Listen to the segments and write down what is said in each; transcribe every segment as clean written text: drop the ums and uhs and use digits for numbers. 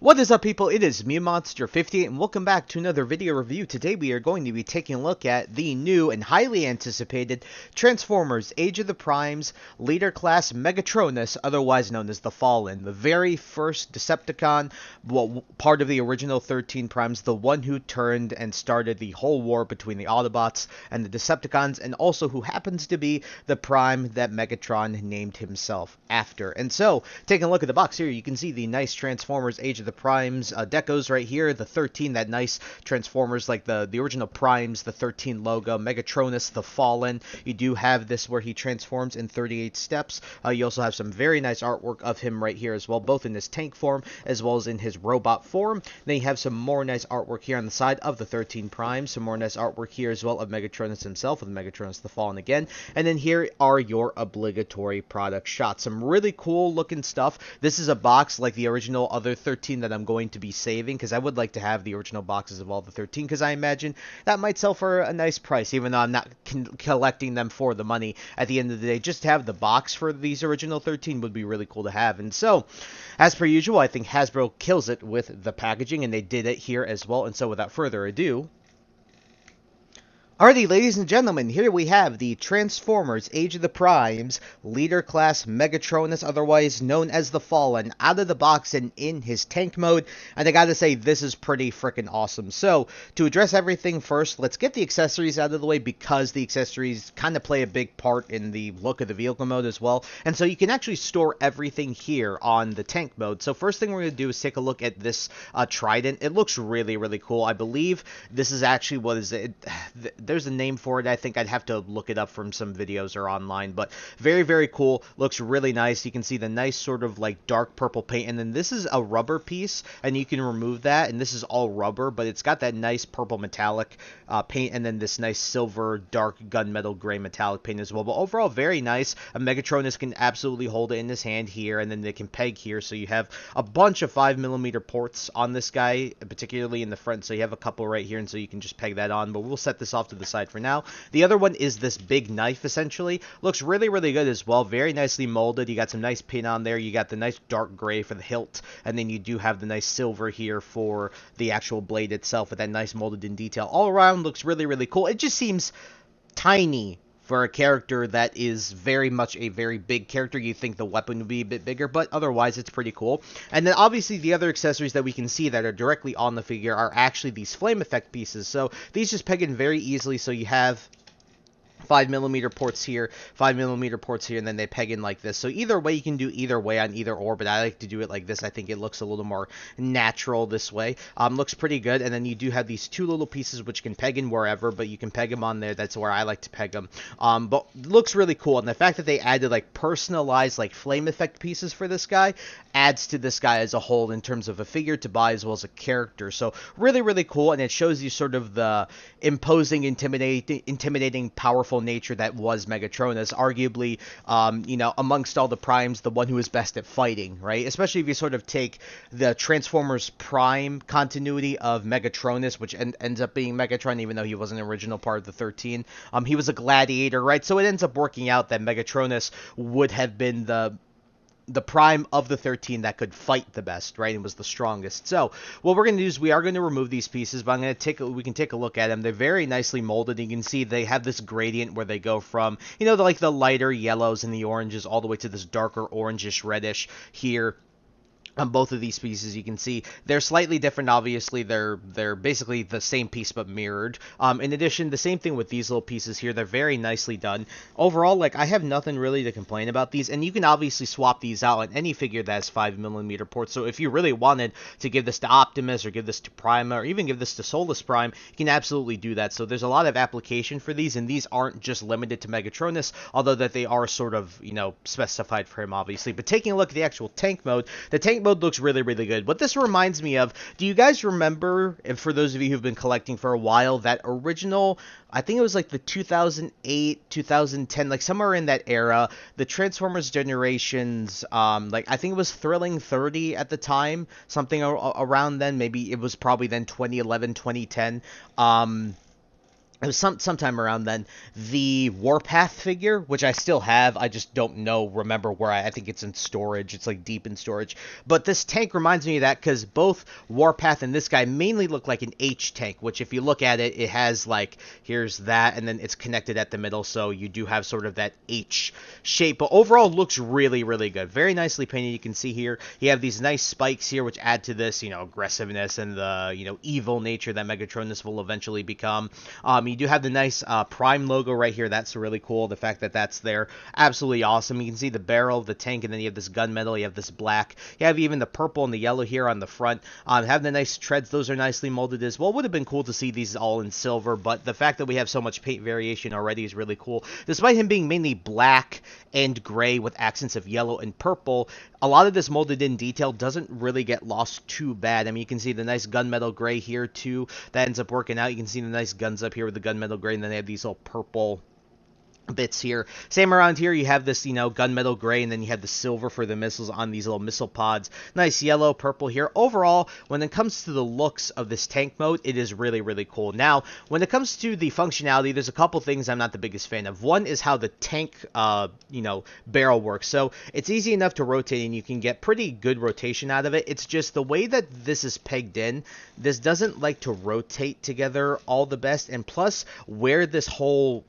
What is up, people? It is me, Monster58, and welcome back to another video review. Today we are going to be taking a look at the new and highly anticipated Transformers Age of the Primes Leader Class Megatronus, otherwise known as the Fallen, the very first Decepticon, well, part of the original 13 Primes, the one who turned and started the whole war between the Autobots and the Decepticons, and also who happens to be the Prime that Megatron named himself after. And so, taking a look at the box here, you can see the nice Transformers Age of the Primes decos right here, the 13, that nice Transformers like the original Primes, the 13 logo, Megatronus, the Fallen. You do have this where he transforms in 38 steps. You also have some very nice artwork of him right here as well, both in his tank form as well as in his robot form. Then you have some more nice artwork here on the side of the 13 Primes, some more nice artwork here as well of Megatronus himself, with Megatronus the Fallen again. And then here are your obligatory product shots. Some really cool looking stuff. This is a box like the original other 13 that I'm going to be saving, because I would like to have the original boxes of all the 13, because I imagine that might sell for a nice price, even though I'm not collecting them for the money. At the end of the day, just to have the box for these original 13 would be really cool to have. And so, as per usual, I think Hasbro kills it with the packaging, and they did it here as well. And so, without further ado, alrighty, ladies and gentlemen, here we have the Transformers Age of the Primes Leader Class Megatronus, otherwise known as the Fallen, out of the box and in his tank mode. And I gotta say, this is pretty freaking awesome. So, to address everything first, let's get the accessories out of the way, because the accessories kind of play a big part in the look of the vehicle mode as well. And so you can actually store everything here on the tank mode. So first thing we're going to do is take a look at this trident. It looks really, really cool. I believe this is actually, what is it? There's a name for it. I think I'd have to look it up from some videos or online, but very, very cool. Looks really nice. You can see the nice sort of like dark purple paint, and then this is a rubber piece, and you can remove that, and this is all rubber, but it's got that nice purple metallic paint, and then this nice silver dark gunmetal gray metallic paint as well. But overall, very nice. A Megatronus can absolutely hold it in his hand here, and then they can peg here, so you have a bunch of 5mm ports on this guy, particularly in the front, so you have a couple right here, and so you can just peg that on. But we'll set this off to the side for now. The other one is this big knife, essentially. Looks really, really good as well. Very nicely molded. You got some nice pin on there. You got the nice dark gray for the hilt, and then you do have the nice silver here for the actual blade itself, with that nice molded in detail. All around looks really, really cool. It just seems tiny for a character that is very much a very big character. You think the weapon would be a bit bigger, but otherwise it's pretty cool. And then obviously the other accessories that we can see that are directly on the figure are actually these flame effect pieces. So these just peg in very easily. So you have 5mm ports here, 5mm ports here, and then they peg in like this. So either way, you can do either way on either or, but I like to do it like this. I think it looks a little more natural this way. Looks pretty good. And then you do have these two little pieces which can peg in wherever, but you can peg them on there. That's where I like to peg them. But looks really cool. And the fact that they added like personalized like flame effect pieces for this guy adds to this guy as a whole in terms of a figure to buy as well as a character. So really, really cool. And it shows you sort of the imposing, intimidating, powerful nature that was Megatronus, arguably, you know, amongst all the Primes, the one who is best at fighting, right? Especially if you sort of take the Transformers Prime continuity of Megatronus, which ends up being Megatron, even though he wasn't an original part of the 13. He was a gladiator, right? So it ends up working out that Megatronus would have been the Prime of the 13 that could fight the best, right? And was the strongest. So what we're going to do is we are going to remove these pieces, but we can take a look at them. They're very nicely molded. You can see they have this gradient where they go from, you know, like the lighter yellows and the oranges all the way to this darker orangish reddish here. On both of these pieces, you can see they're slightly different. Obviously, they're basically the same piece but mirrored. In addition, the same thing with these little pieces here. They're very nicely done. Overall, like, I have nothing really to complain about these, and you can obviously swap these out on any figure that has 5mm ports. So if you really wanted to give this to Optimus, or give this to Prima, or even give this to Solus Prime, you can absolutely do that. So there's a lot of application for these, and these aren't just limited to Megatronus, although that they are sort of, you know, specified for him, obviously. But taking a look at the actual tank mode, the tank mode looks really, really good. What this reminds me of, do you guys remember, and for those of you who've been collecting for a while, that original, I think it was like the 2008, 2010, like somewhere in that era, the Transformers Generations, like I think it was Thrilling 30 at the time, something around then, maybe it was probably then 2011, 2010, it was sometime around then, the Warpath figure, which I still have. I just don't remember where. I think it's in storage. It's like deep in storage. But this tank reminds me of that because both Warpath and this guy mainly look like an H tank, which if you look at it, it has like, here's that, and then it's connected at the middle, so you do have sort of that H shape. But overall, looks really, really good. Very nicely painted. You can see here, you have these nice spikes here, which add to this, aggressiveness and the, evil nature that Megatronus will eventually become. You do have the nice Prime logo right here. That's really cool. The fact that that's there, absolutely awesome. You can see the barrel of the tank, and then you have this gunmetal. You have this black. You have even the purple and the yellow here on the front. Have the nice treads. Those are nicely molded as well. Would have been cool to see these all in silver, but the fact that we have so much paint variation already is really cool. Despite him being mainly black and gray with accents of yellow and purple, a lot of this molded in detail doesn't really get lost too bad. I mean, you can see the nice gunmetal gray here too. That ends up working out. You can see the nice guns up here with the gunmetal gray, and then they have these little purple bits here. Same around here, you have this, gunmetal gray, and then you have the silver for the missiles on these little missile pods. Nice yellow, purple here. Overall, when it comes to the looks of this tank mode, it is really, really cool. Now, when it comes to the functionality, there's a couple things I'm not the biggest fan of. One is how the tank, barrel works. So, it's easy enough to rotate, and you can get pretty good rotation out of it. It's just the way that this is pegged in, this doesn't like to rotate together all the best, and plus, where this whole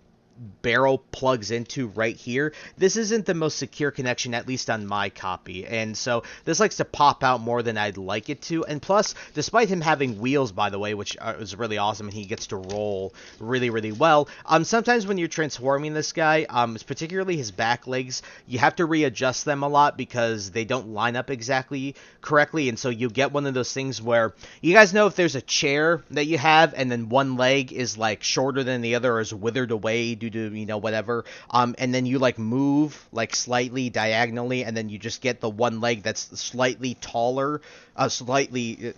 barrel plugs into right here, this isn't the most secure connection, at least on my copy, and so this likes to pop out more than I'd like it to. And plus, despite him having wheels, by the way, which is really awesome, and he gets to roll really, really well, sometimes when you're transforming this guy, particularly his back legs, you have to readjust them a lot because they don't line up exactly correctly, and so you get one of those things where, you guys know if there's a chair that you have and then one leg is like shorter than the other or is withered away due to, whatever, and then you like move like slightly diagonally, and then you just get the one leg that's slightly taller, slightly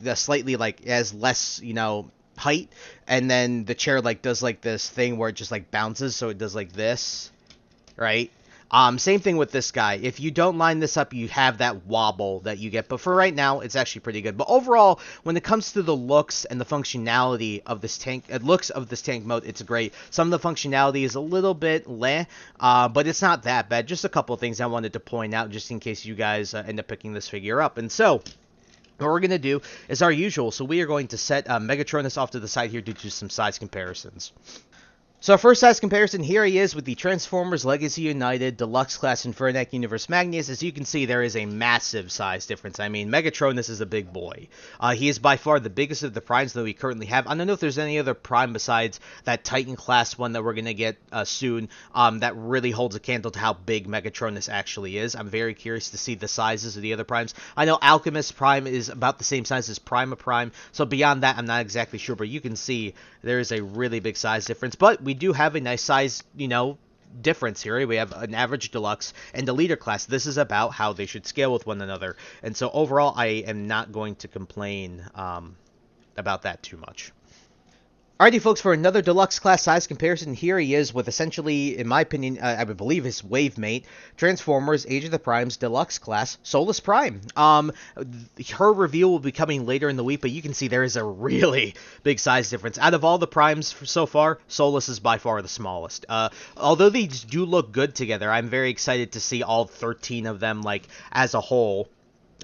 like has less, height, and then the chair like does like this thing where it just like bounces, so it does like this, right? Same thing with this guy. If you don't line this up, you have that wobble that you get. But for right now, it's actually pretty good. But overall, when it comes to the looks and the functionality of this tank, mode, it's great. Some of the functionality is a little bit leh, but it's not that bad. Just a couple of things I wanted to point out, just in case you guys end up picking this figure up. And so, what we're going to do is our usual. So we are going to set Megatronus off to the side here to do some size comparisons. So our first size comparison, here he is with the Transformers Legacy United Deluxe Class Infernac Universe Magnus. As you can see, there is a massive size difference. I mean, Megatronus is a big boy. He is by far the biggest of the primes that we currently have. I don't know if there's any other prime besides that Titan class one that we're going to get soon that really holds a candle to how big Megatronus actually is. I'm very curious to see the sizes of the other primes. I know Alchemist Prime is about the same size as Prima Prime, so beyond that, I'm not exactly sure, but you can see there is a really big size difference. But we do have a nice size, difference here. We have an average deluxe and a leader class. This is about how they should scale with one another. And so overall, I am not going to complain about that too much. Alrighty, folks, for another deluxe class size comparison, here he is with essentially, in my opinion, I would believe his wave mate, Transformers Age of the Primes Deluxe Class Solus Prime. Her reveal will be coming later in the week, but you can see there is a really big size difference. Out of all the primes so far, Solus is by far the smallest. Although these do look good together, I'm very excited to see all 13 of them, like, as a whole.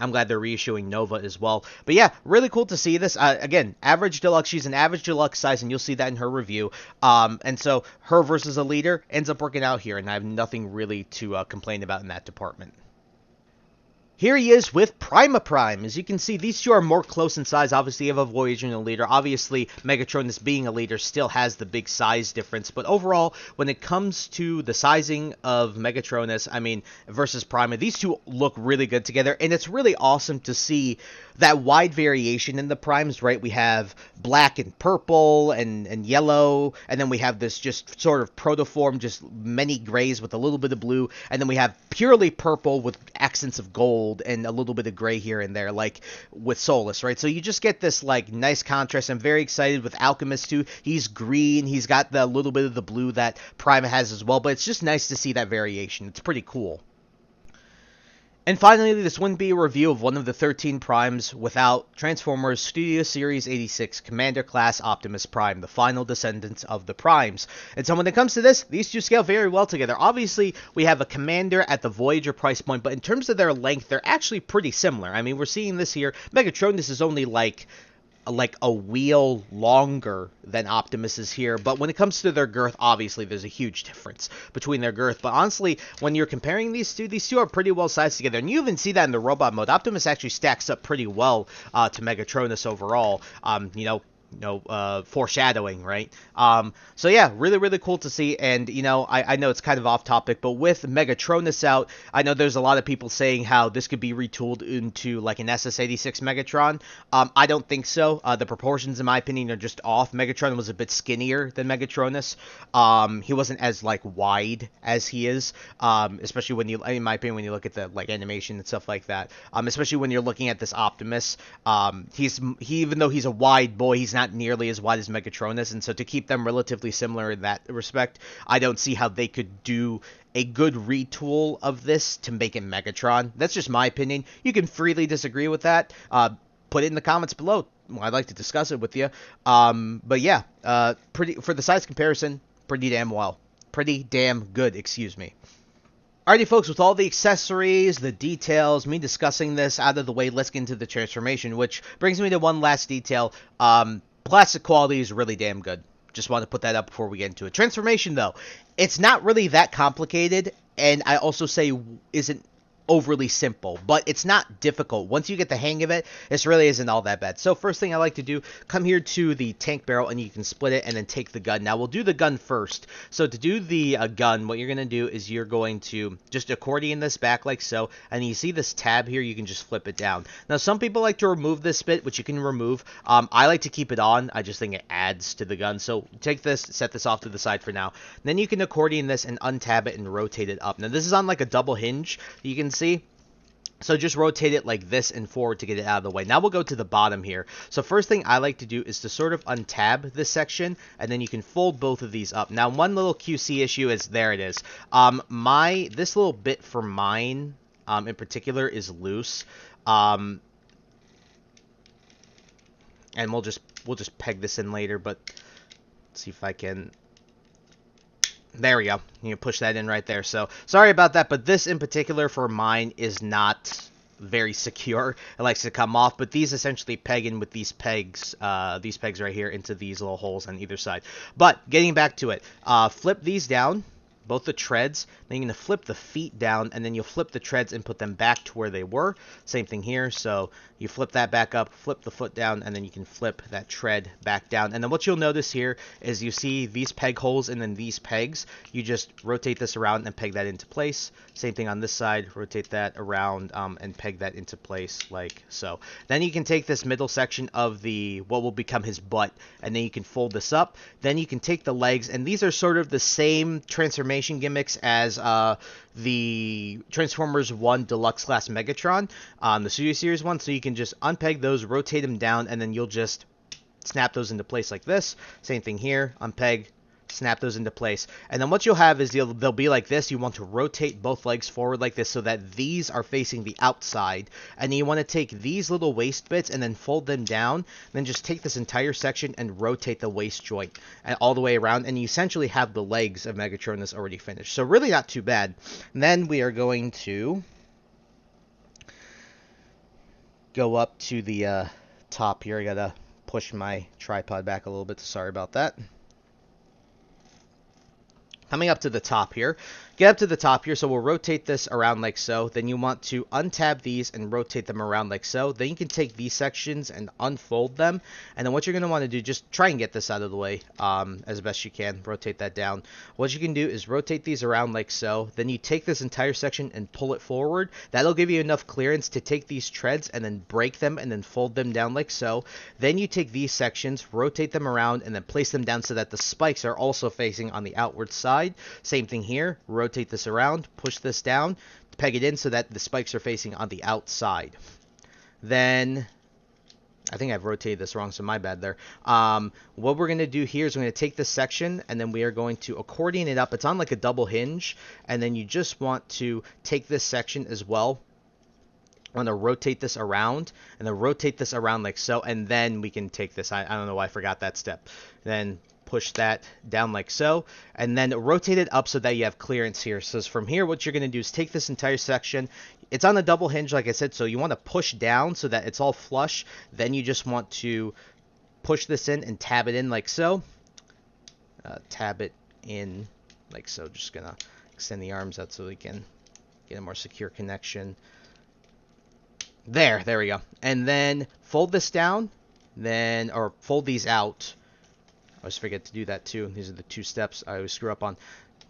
I'm glad they're reissuing Nova as well. But yeah, really cool to see this. Again, average deluxe. She's an average deluxe size, and you'll see that in her review. And so her versus a leader ends up working out here, and I have nothing really to complain about in that department. Here he is with Prima Prime. As you can see, these two are more close in size. Obviously, you have a Voyager and a leader. Obviously, Megatronus being a leader still has the big size difference. But overall, when it comes to the sizing of Megatronus, versus Prima, these two look really good together. And it's really awesome to see that wide variation in the primes, right? We have black and purple and yellow. And then we have this just sort of protoform, just many grays with a little bit of blue. And then we have purely purple with accents of gold and a little bit of gray here and there, like with Solus, right? So you just get this like nice contrast. I'm very excited with Alchemist too. He's green. He's got the little bit of the blue that Prima has as well, but it's just nice to see that variation. It's pretty cool. And finally, this wouldn't be a review of one of the 13 primes without Transformers Studio Series 86 Commander Class Optimus Prime, the final descendants of the primes. And so when it comes to this, these two scale very well together. Obviously, we have a Commander at the Voyager price point, but in terms of their length, they're actually pretty similar. I mean, we're seeing this here. Megatronus is only like a wheel longer than Optimus is here, but when it comes to their girth, obviously there's a huge difference between their girth. But honestly, when you're comparing these two are pretty well sized together, and you even see that in the robot mode. Optimus actually stacks up pretty well to Megatronus overall. Foreshadowing, right? So yeah, really cool to see. And I know it's kind of off topic, but with Megatronus out, I know there's a lot of people saying how this could be retooled into like an SS86 Megatron. I don't think so. The proportions, in my opinion, are just off. Megatron was a bit skinnier than Megatronus. He wasn't as like wide as he is, especially when you, in my opinion, when you look at the like animation and stuff like that. Especially when you're looking at this Optimus, even though he's a wide boy, he's not nearly as wide as Megatronus, and so to keep them relatively similar in that respect, I don't see how they could do a good retool of this to make it Megatron. That's just my opinion. You can freely disagree with that. Put it in the comments below. I'd like to discuss it with you. But yeah, pretty for the size comparison, pretty damn good, excuse me. Alrighty, folks, with all the accessories, the details, me discussing this out of the way, let's get into the transformation, which brings me to one last detail. Plastic quality is really damn good. Just want to put that up before we get into it. Transformation, though, it's not really that complicated, and I also say isn't overly simple, but it's not difficult. Once you get the hang of it, this really isn't all that bad. So first thing I like to do, come here to the tank barrel, and you can split it and then take the gun. Now we'll do the gun first. So to do the gun, what you're going to do is you're going to just accordion this back like so, and you see this tab here, you can just flip it down. Now some people like to remove this bit, which you can remove. I like to keep it on. I just think it adds to the gun. So take this, set this off to the side for now. Then you can accordion this and untab it and rotate it up. Now this is on like a double hinge. You can see. So just rotate it like this and forward to get it out of the way. Now we'll go to the bottom here. So first thing I like to do is to sort of untab this section, and then you can fold both of these up. Now one little QC issue is, there it is. This little bit for mine in particular is loose. And we'll just peg this in later, but let's see if I can. There we go. You can push that in right there. So sorry about that, but this in particular for mine is not very secure. It likes to come off, but these essentially peg in with these pegs right here into these little holes on either side. But getting back to it, flip these down, both the treads. Then you're going to flip the feet down, and then you'll flip the treads and put them back to where they were. Same thing here. So you flip that back up, flip the foot down, and then you can flip that tread back down. And then what you'll notice here is you see these peg holes and then these pegs. You just rotate this around and peg that into place. Same thing on this side. Rotate that around and peg that into place like so. Then you can take this middle section of what will become his butt, and then you can fold this up. Then you can take the legs, and these are sort of the same transformation gimmicks as the Transformers 1 Deluxe Class Megatron, the Studio Series one. So you can just unpeg those, rotate them down, and then you'll just snap those into place like this. Same thing here, unpeg, snap those into place. And then what you'll have is they'll be like this. You want to rotate both legs forward like this so that these are facing the outside. And then you want to take these little waist bits and then fold them down. Then just take this entire section and rotate the waist joint and all the way around. And you essentially have the legs of Megatronus already finished. So really not too bad. And then we are going to go up to the top here. I gotta push my tripod back a little bit. Sorry about that. Coming up to the top here, get up to the top here, so we'll rotate this around like so. Then you want to untab these and rotate them around like so. Then you can take these sections and unfold them. And then what you're going to want to do, just try and get this out of the way as best you can. Rotate that down. What you can do is rotate these around like so. Then you take this entire section and pull it forward. That'll give you enough clearance to take these treads and then break them and then fold them down like so. Then you take these sections, rotate them around, and then place them down so that the spikes are also facing on the outward side. Same thing here. Rotate this around, push this down, peg it in so that the spikes are facing on the outside. Then I think I've rotated this wrong, so my bad there. What we're going to do here is we're going to take this section, and then we are going to accordion it up. It's on like a double hinge, and then you just want to take this section as well I'm going to rotate this around, and then rotate this around like so, and then we can take this. I don't know why I forgot that step. Then push that down like so, and then rotate it up so that you have clearance here. So from here, what you're going to do is take this entire section. It's on a double hinge, like I said, so you want to push down so that it's all flush. Then you just want to push this in and tab it in like so. Tab it in like so. Just going to extend the arms out so we can get a more secure connection. There we go. And then fold this down, or fold these out. I always forget to do that too. These are the 2 steps I always screw up on.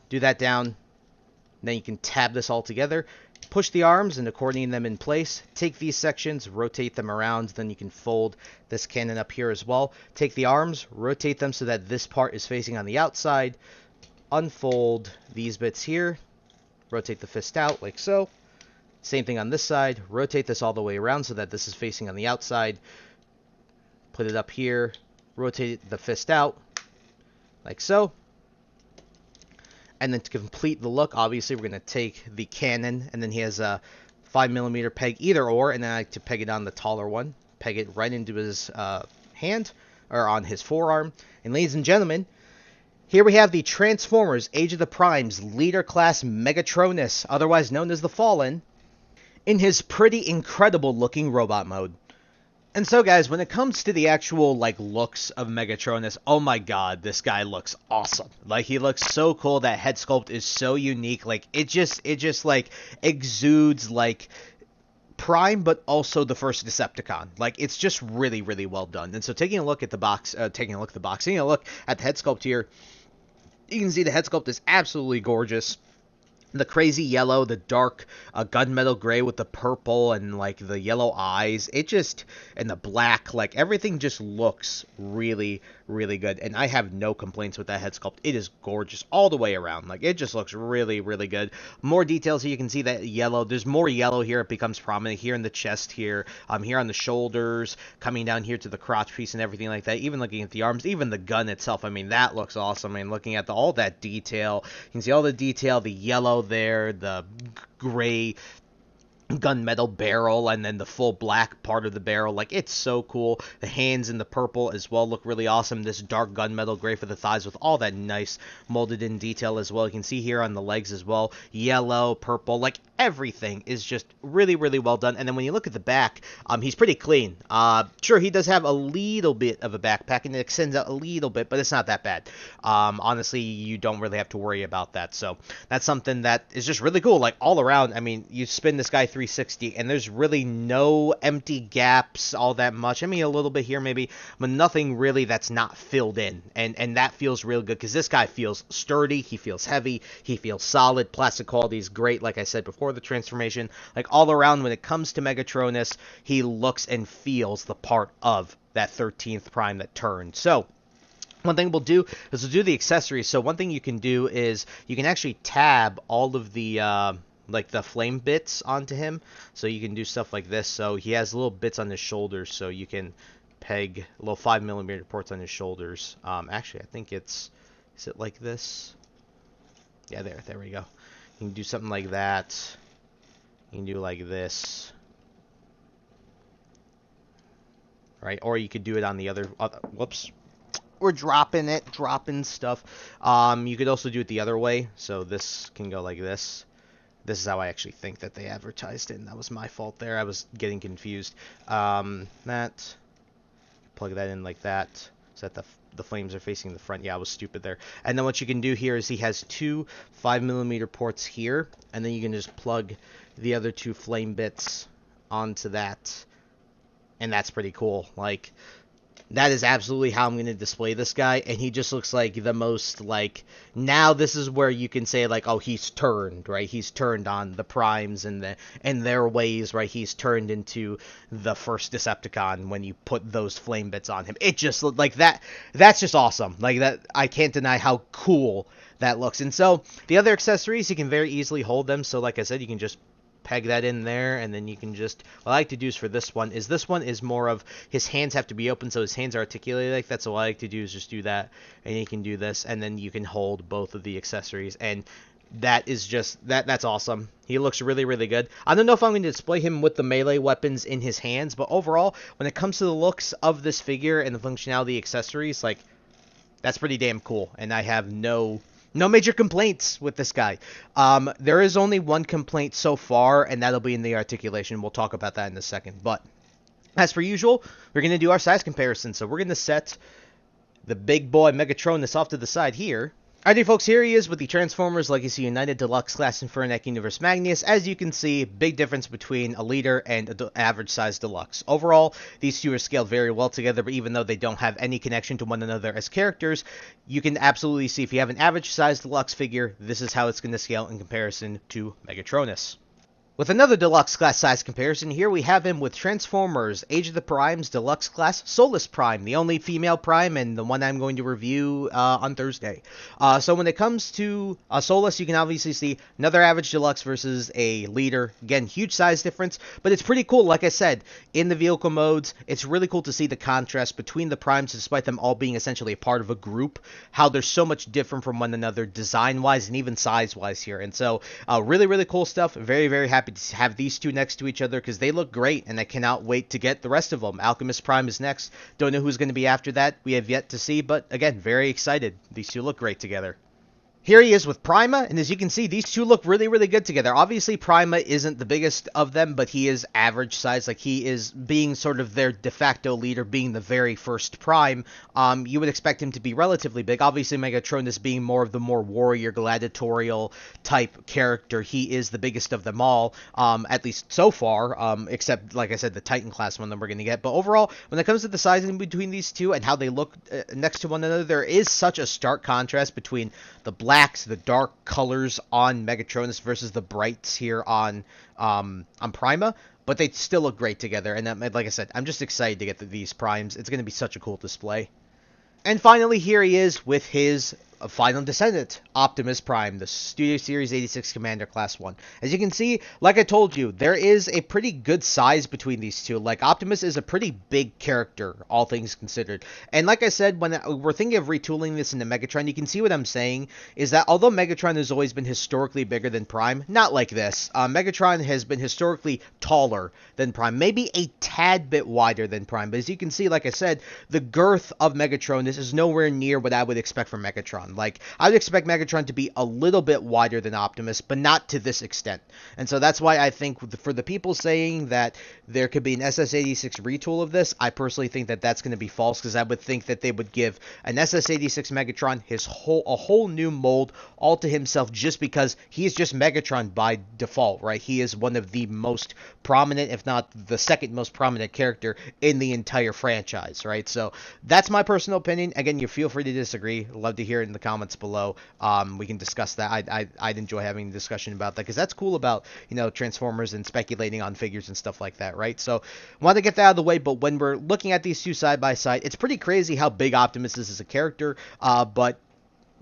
Do that down. Then you can tab this all together. Push the arms and accordion them in place. Take these sections, rotate them around. Then you can fold this cannon up here as well. Take the arms, rotate them so that this part is facing on the outside. Unfold these bits here. Rotate the fist out like so. Same thing on this side. Rotate this all the way around so that this is facing on the outside. Put it up here. Rotate the fist out like so. And then to complete the look, obviously we're going to take the cannon, and then he has a 5mm peg either or, and then I like to peg it on the taller one. Peg it right into his hand, or on his forearm. And ladies and gentlemen, here we have the Transformers Age of the Primes Leader Class Megatronus, otherwise known as the Fallen, in his pretty incredible looking robot mode. And so guys, when it comes to the actual looks of Megatronus, oh my god, this guy looks awesome. He looks so cool. That head sculpt is so unique. It just exudes Prime, but also the first Decepticon. It's just really, really well done. And so taking a look at the head sculpt here, you can see the head sculpt is absolutely gorgeous. The crazy yellow, the dark gunmetal gray with the purple and the yellow eyes, and the black, everything just looks really, really good. And I have no complaints with that head sculpt. It is gorgeous all the way around. It just looks really, really good. More details here. You can see that yellow. There's more yellow here. It becomes prominent here in the chest here, here on the shoulders, coming down here to the crotch piece and everything like that. Even looking at the arms, even the gun itself. I mean, that looks awesome. I mean, looking at all that detail, you can see all the detail, the yellow there, the gray gunmetal barrel, and then the full black part of the barrel. It's so cool. The hands in the purple as well look really awesome. This dark gunmetal gray for the thighs with all that nice molded in detail as well. You can see here on the legs as well, yellow, purple, everything is just really, really well done. And then when you look at the back, he's pretty clean. Sure, he does have a little bit of a backpack, and it extends out a little bit, but it's not that bad. Honestly, you don't really have to worry about that. So that's something that is just really cool. All around, I mean, you spin this guy 360, and there's really no empty gaps all that much. I mean, a little bit here maybe, but nothing really that's not filled in. And that feels real good, because this guy feels sturdy, he feels heavy, he feels solid. Plastic quality is great, like I said before the transformation. All around, when it comes to Megatronus, he looks and feels the part of that 13th Prime that turned. So one thing we'll do is we'll do the accessories. So one thing you can do is you can actually tab all of the the flame bits onto him. So you can do stuff like this. So he has little bits on his shoulders, so you can peg little 5mm ports on his shoulders. Actually, I think is it like this? Yeah, there we go. You can do something like that. You can do like this. Right? Or you could do it on the other whoops. We're dropping stuff. You could also do it the other way. So this can go like this. This is how I actually think that they advertised it, and that was my fault there. I was getting confused. That. Plug that in like that, so that the flames are facing the front. Yeah, I was stupid there. And then what you can do here is he has 2 5mm ports here, and then you can just plug the other 2 flame bits onto that, and that's pretty cool. That is absolutely how I'm going to display this guy, and he just looks like the most, now this is where you can say, oh, he's turned, right? He's turned on the Primes and their ways, right? He's turned into the first Decepticon when you put those flame bits on him. It just looked like that. That's just awesome. That, I can't deny how cool that looks. And so, the other accessories, you can very easily hold them. So, like I said, you can just peg that in there, and then you can just, what I like to do is for this one is more of his hands have to be open, so his hands are articulated like that. So what I like to do is just do that, and you can do this, and then you can hold both of the accessories. And That is just that's awesome. He looks really, really good. I don't know if I'm going to display him with the melee weapons in his hands, but overall, when it comes to the looks of this figure and the functionality accessories, like, that's pretty damn cool. And I have no major complaints with this guy. There is only one complaint so far, and that'll be in the articulation. We'll talk about that in a second. But as per usual, we're going to do our size comparison. So we're going to set the big boy Megatronus off to the side here. Alrighty folks, here he is with the Transformers Legacy United Deluxe Class Infernac Universe Magnus. As you can see, big difference between a leader and an average size deluxe. Overall, these two are scaled very well together, but even though they don't have any connection to one another as characters, you can absolutely see if you have an average size deluxe figure, this is how it's going to scale in comparison to Megatronus. With another deluxe class size comparison, here we have him with Transformers Age of the Primes Deluxe Class Solus Prime, the only female Prime and the one I'm going to review on Thursday. So when it comes to Solus, you can obviously see another average deluxe versus a leader. Again, huge size difference, but it's pretty cool. Like I said, in the vehicle modes, it's really cool to see the contrast between the Primes, despite them all being essentially a part of a group, how they're so much different from one another design-wise and even size-wise here. And so, really, really cool stuff. Very, very happy to have these two next to each other because they look great, and I cannot wait to get the rest of them. Alchemist Prime is next. Don't know who's going to be after that. We have yet to see, but again, very excited. These two look great together. Here he is with Prima, and as you can see, these two look really, really good together. Obviously, Prima isn't the biggest of them, but he is average size. Like, he is being sort of their de facto leader, being the very first Prime. You would expect him to be relatively big. Obviously, Megatronus being more of the more warrior, gladiatorial type character, he is the biggest of them all, at least so far, except, like I said, the Titan class one that we're going to get. But overall, when it comes to the sizing between these two and how they look next to one another, there is such a stark contrast between the blacks, the dark colors on Megatronus versus the brights here on Prima, but they still look great together. And like I said, I'm just excited to get these Primes. It's going to be such a cool display. And finally, here he is with his final descendant, Optimus Prime, the Studio Series 86 Commander Class 1. As you can see, like I told you, there is a pretty good size between these two. Like, Optimus is a pretty big character, all things considered. And like I said, when we're thinking of retooling this into Megatron, you can see what I'm saying, is that although Megatron has always been historically bigger than Prime, not like this. Megatron has been historically taller than Prime, maybe a tad bit wider than Prime. But as you can see, like I said, the girth of Megatronus is nowhere near what I would expect from Megatron. Like, I would expect Megatron to be a little bit wider than Optimus, but not to this extent. And so that's why I think for the people saying that there could be an SS86 retool of this, I personally think that that's going to be false, because I would think that they would give an SS86 Megatron a whole new mold all to himself, just because he's just Megatron by default, right? He is one of the most prominent, if not the second most prominent character in the entire franchise, right? So that's my personal opinion. Again, you feel free to disagree. Love to hear it in the comments below. We can discuss that. I'd enjoy having a discussion about that, because that's cool about, you know, Transformers and speculating on figures and stuff like that, right? So want to get that out of the way, but when we're looking at these two side by side, it's pretty crazy how big Optimus is as a character, but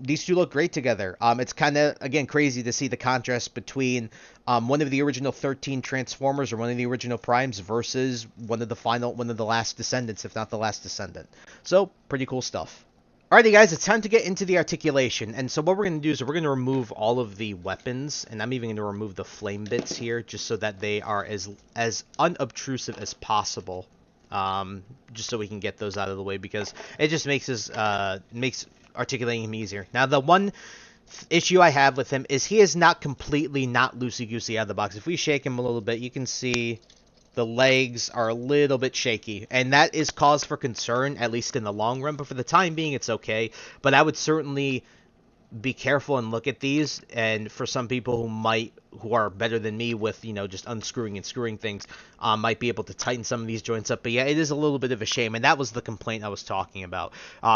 these two look great together. It's kind of, again, crazy to see the contrast between one of the original 13 Transformers, or one of the original Primes, versus one of the last Descendants, if not the last Descendant. So, pretty cool stuff. Alrighty guys, it's time to get into the articulation, and so what we're going to do is we're going to remove all of the weapons, and I'm even going to remove the flame bits here, just so that they are as unobtrusive as possible, just so we can get those out of the way, because it just makes articulating him easier. Now, the one issue I have with him is he is not completely not loosey-goosey out of the box. If we shake him a little bit, you can see the legs are a little bit shaky, and that is cause for concern, at least in the long run, but for the time being, it's okay. But I would certainly be careful and look at these, and for some people who are better than me with, you know, just unscrewing and screwing things, might be able to tighten some of these joints up. But yeah, it is a little bit of a shame, and that was the complaint I was talking about.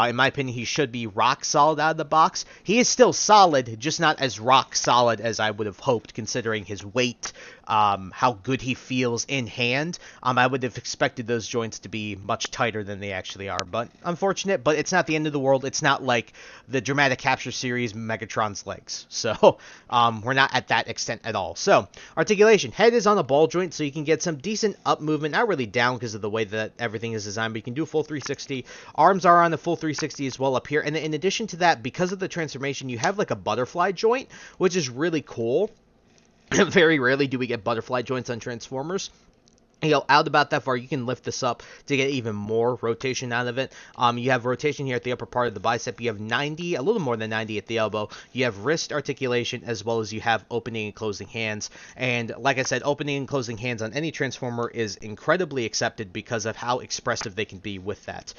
In my opinion, he should be rock solid out of the box. He is still solid, just not as rock solid as I would have hoped, considering his weight, how good he feels in hand. I would have expected those joints to be much tighter than they actually are, but unfortunate. But it's not the end of the world. It's not like the Dramatic Capture series Megatron's legs, so we're not at that extent at all. So, articulation. Head is on a ball joint, so you can get some decent up movement. Not really down because of the way that everything is designed, but you can do a full 360. Arms are on the full 360 as well up here. And in addition to that, because of the transformation, you have like a butterfly joint, which is really cool. Very rarely do we get butterfly joints on Transformers. You know, out about that far, you can lift this up to get even more rotation out of it. You have rotation here at the upper part of the bicep. You have 90, a little more than 90 at the elbow. You have wrist articulation, as well as you have opening and closing hands. And like I said, opening and closing hands on any Transformer is incredibly accepted because of how expressive they can be with that.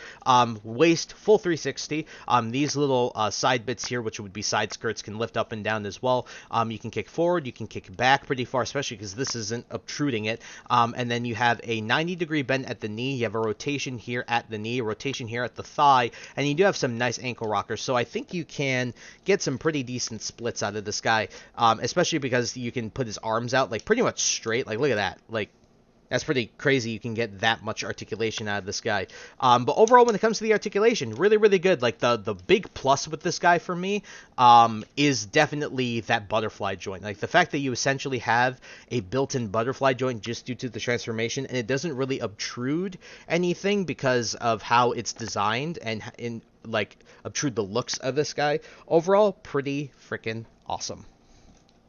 Waist, full 360. These little side bits here, which would be side skirts, can lift up and down as well. You can kick forward, you can kick back pretty far, especially because this isn't obtruding it. And then you have a 90-degree bend at the knee. You have a rotation here at the knee, a rotation here at the thigh, and you do have some nice ankle rockers. So I think you can get some pretty decent splits out of this guy, especially because you can put his arms out like pretty much straight. Like, look at that. Like, that's pretty crazy. You can get that much articulation out of this guy. But overall, when it comes to the articulation, really, really good. Like, the big plus with this guy for me is definitely that butterfly joint. Like, the fact that you essentially have a built-in butterfly joint just due to the transformation, and it doesn't really obtrude anything because of how it's designed and like, obtrude the looks of this guy. Overall, pretty freaking awesome.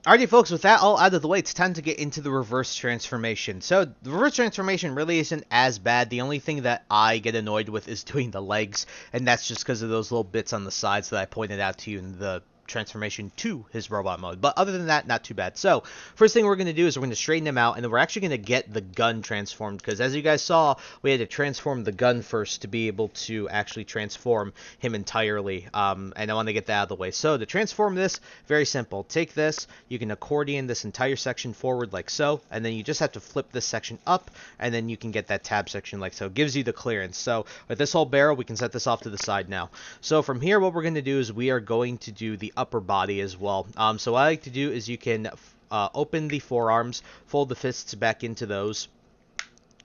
Alrighty, folks, with that all out of the way, it's time to get into the reverse transformation. So, the reverse transformation really isn't as bad. The only thing that I get annoyed with is doing the legs, and that's just because of those little bits on the sides that I pointed out to you in the transformation to his robot mode. But other than that, not too bad. So, first thing we're going to do is we're going to straighten him out, and then we're actually going to get the gun transformed, because as you guys saw, we had to transform the gun first to be able to actually transform him entirely, and I want to get that out of the way. So, to transform this, very simple. Take this, you can accordion this entire section forward like so, and then you just have to flip this section up, and then you can get that tab section like so. It gives you the clearance. So, with this whole barrel, we can set this off to the side now. So, from here, what we're going to do is we are going to do the upper body as well. So what I like to do is you can open the forearms, fold the fists back into those,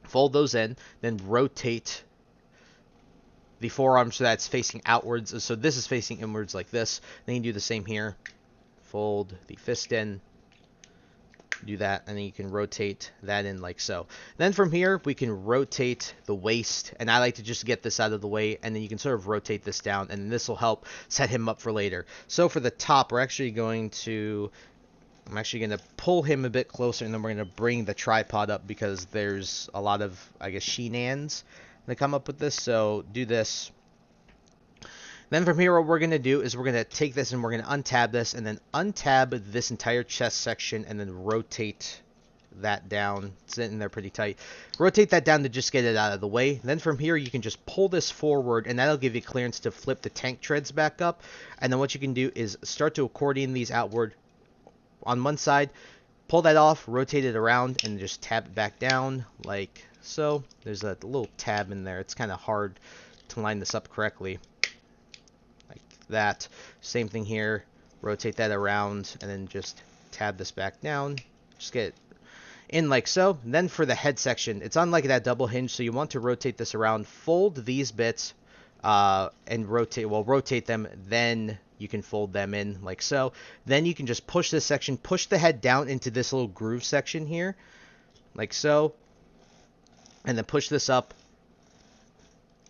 fold those in, then rotate the forearm so that's facing outwards. So this is facing inwards like this. Then you do the same here. Fold the fist in, do that, and then you can rotate that in like so. Then from here, we can rotate the waist, and I like to just get this out of the way, and then you can sort of rotate this down, and this will help set him up for later. So for the top, I'm actually going to pull him a bit closer, and then we're going to bring the tripod up because there's a lot of, I guess, shenanigans that come up with this. So do this. Then from here, what we're going to do is we're going to take this and we're going to untab this, and then untab this entire chest section, and then rotate that down. It's in there pretty tight. Rotate that down to just get it out of the way. Then from here, you can just pull this forward, and that'll give you clearance to flip the tank treads back up. And then what you can do is start to accordion these outward on one side, pull that off, rotate it around, and just tab it back down like so. There's a little tab in there. It's kind of hard to line this up correctly. That same thing here, rotate that around, and then just tab this back down, just get it in like so. And then for the head section, it's on like that double hinge, so you want to rotate this around, fold these bits, and rotate them, then you can fold them in like so. Then you can just push this section, push the head down into this little groove section here, like so, and then push this up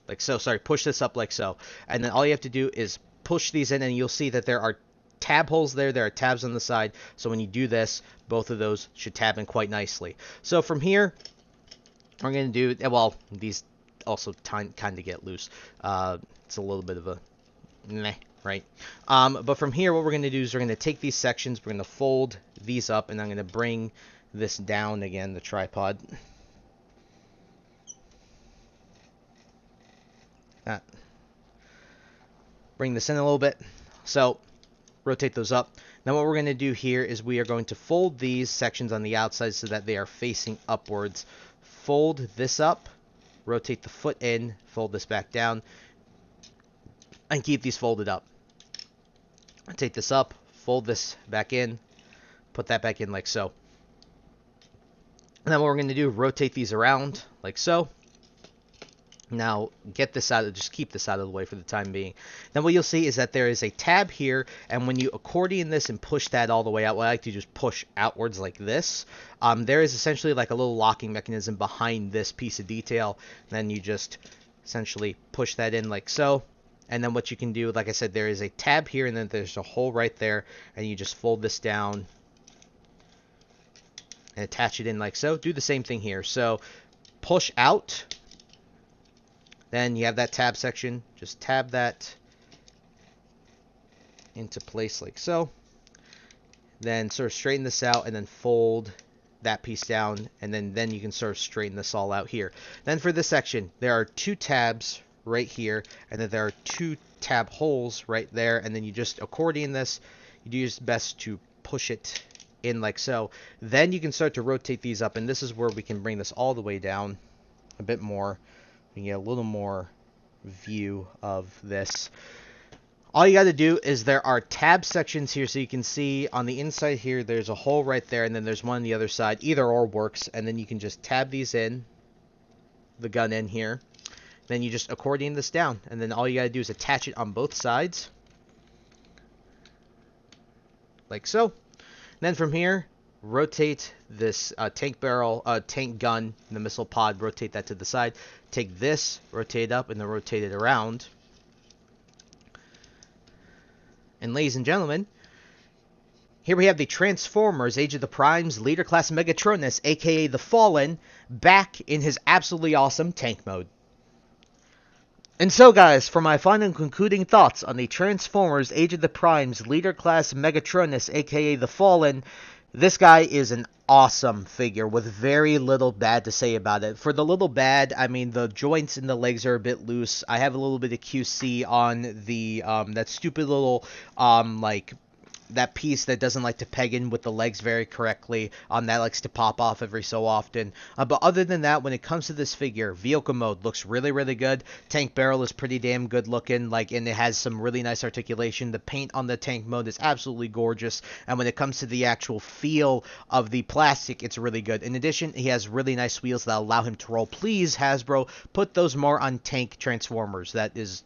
like so. Sorry, push this up like so, and then all you have to do is push these in, and you'll see that there are tab holes there. There are tabs on the side. So when you do this, both of those should tab in quite nicely. So from here, we're going to do, well, these also kind of get loose. It's a little bit of a meh, right? But from here, what we're going to do is we're going to take these sections, we're going to fold these up, and I'm going to bring this down again, the tripod. Bring this in a little bit. So rotate those up. Now what we're going to do here is we are going to fold these sections on the outside so that they are facing upwards. Fold this up, rotate the foot in, fold this back down, and keep these folded up. Take this up, fold this back in, put that back in like so. And then what we're going to do, rotate these around like so. Now, get this out of, just keep this out of the way for the time being. Then what you'll see is that there is a tab here, and when you accordion this and push that all the way out, what I like to just push outwards like this, there is essentially like a little locking mechanism behind this piece of detail. Then you just essentially push that in like so. And then what you can do, like I said, there is a tab here, and then there's a hole right there, and you just fold this down and attach it in like so. Do the same thing here. So push out. Then you have that tab section. Just tab that into place like so. Then sort of straighten this out and then fold that piece down. And then you can sort of straighten this all out here. Then for this section, there are 2 tabs right here. And then there are 2 tab holes right there. And then you just accordion this. You do your best to push it in like so. Then you can start to rotate these up. And this is where we can bring this all the way down a bit more. You get a little more view of this. All you got to do is there are tab sections here, so you can see on the inside here there's a hole right there, and then there's one on the other side. Either or works, and then you can just tab these in, the gun in here. Then you just accordion this down, and then all you got to do is attach it on both sides, like so. Then from here, rotate this tank barrel, tank gun, the missile pod, rotate that to the side. Take this, rotate it up, and then rotate it around. And ladies and gentlemen, here we have the Transformers Age of the Primes Leader Class Megatronus, aka the Fallen, back in his absolutely awesome tank mode. And so guys, for my final and concluding thoughts on the Transformers Age of the Primes Leader Class Megatronus, aka the Fallen, this guy is an awesome figure with very little bad to say about it. For the little bad, I mean, the joints in the legs are a bit loose. I have a little bit of QC on the, that stupid little, like, that piece that doesn't like to peg in with the legs very correctly, that likes to pop off every so often. But other than that, when it comes to this figure, vehicle mode looks really, really good. Tank barrel is pretty damn good looking, like, and it has some really nice articulation. The paint on the tank mode is absolutely gorgeous, and when it comes to the actual feel of the plastic, it's really good. In addition, he has really nice wheels that allow him to roll. Please, Hasbro, put those more on tank Transformers. That is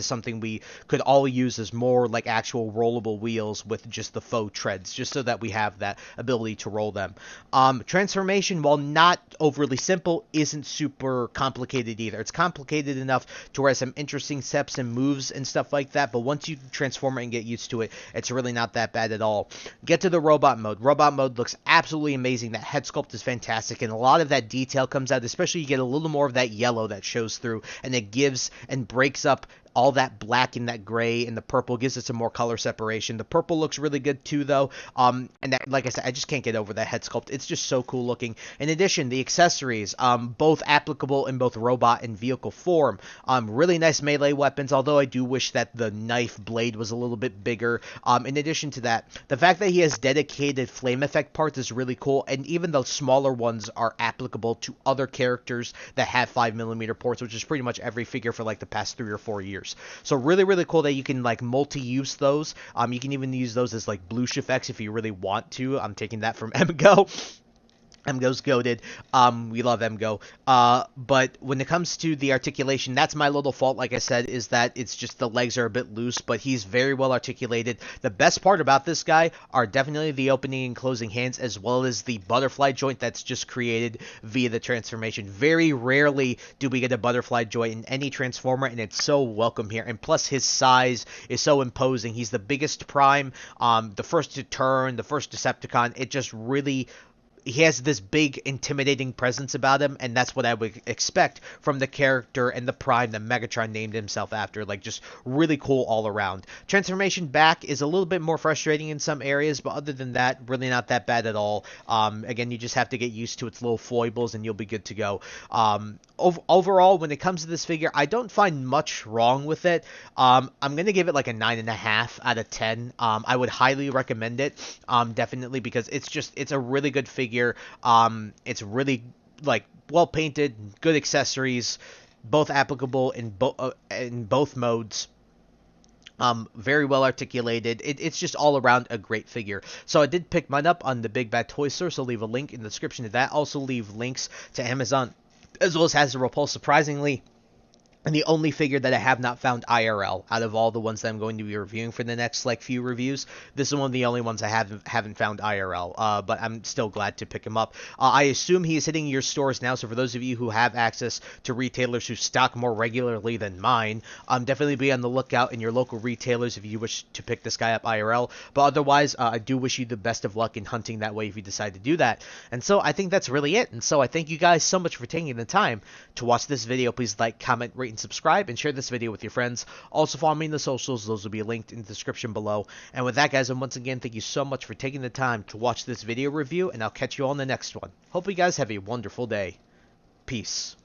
something we could all use as more like actual rollable wheels with just the faux treads, just so that we have that ability to roll them. Transformation, while not overly simple, isn't super complicated either. It's complicated enough to where some interesting steps and moves and stuff like that, but once you transform it and get used to it, it's really not that bad at all. Get to the robot mode. Robot mode looks absolutely amazing. That head sculpt is fantastic, and a lot of that detail comes out, especially you get a little more of that yellow that shows through, and it gives and breaks up all that black and that gray and the purple, gives it some more color separation. The purple looks really good too, though. And that, like I said, I just can't get over that head sculpt. It's just so cool looking. In addition, the accessories, both applicable in both robot and vehicle form. Really nice melee weapons, although I do wish that the knife blade was a little bit bigger. In addition to that, the fact that he has dedicated flame effect parts is really cool, and even the smaller ones are applicable to other characters that have 5mm ports, which is pretty much every figure for like the past 3 or 4 years. So really, really cool that you can like multi-use those. You can even use those as like bloosh effects if you really want to. I'm taking that from MGO. MGO's goated. We love MGO. But when it comes to the articulation, that's my little fault, like I said, is that it's just the legs are a bit loose, but he's very well articulated. The best part about this guy are definitely the opening and closing hands, as well as the butterfly joint that's just created via the transformation. Very rarely do we get a butterfly joint in any Transformer, and it's so welcome here. And plus, his size is so imposing. He's the biggest Prime, the first to turn, the first Decepticon. It just really... He has this big, intimidating presence about him, and that's what I would expect from the character and the Prime that Megatron named himself after. Like, just really cool all around. Transformation back is a little bit more frustrating in some areas, but other than that, really not that bad at all. Again, you just have to get used to its little foibles, and you'll be good to go. Overall, when it comes to this figure, I don't find much wrong with it. I'm going to give it like a 9.5 out of 10. I would highly recommend it, definitely, because it's a really good figure. It's really like well painted, good accessories, both applicable in both modes. Very well articulated. It's just all around a great figure. So I did pick mine up on the Big Bad Toy Store, so leave a link in the description to that. Also leave links to Amazon as well as has the Repulse, surprisingly. And the only figure that I have not found IRL out of all the ones that I'm going to be reviewing for the next few reviews, this is one of the only ones I haven't found IRL. But I'm still glad to pick him up. I assume he is hitting your stores now. So for those of you who have access to retailers who stock more regularly than mine, definitely be on the lookout in your local retailers if you wish to pick this guy up IRL. But otherwise, I do wish you the best of luck in hunting that way if you decide to do that. And so I think that's really it. And so I thank you guys so much for taking the time to watch this video. Please like, comment, rate, and subscribe, and share this video with your friends. Also follow me in the socials. Those will be linked in the description below. And with that, guys, and once again, thank you so much for taking the time to watch this video review, and I'll catch you all in the next one. Hope you guys have a wonderful day. Peace.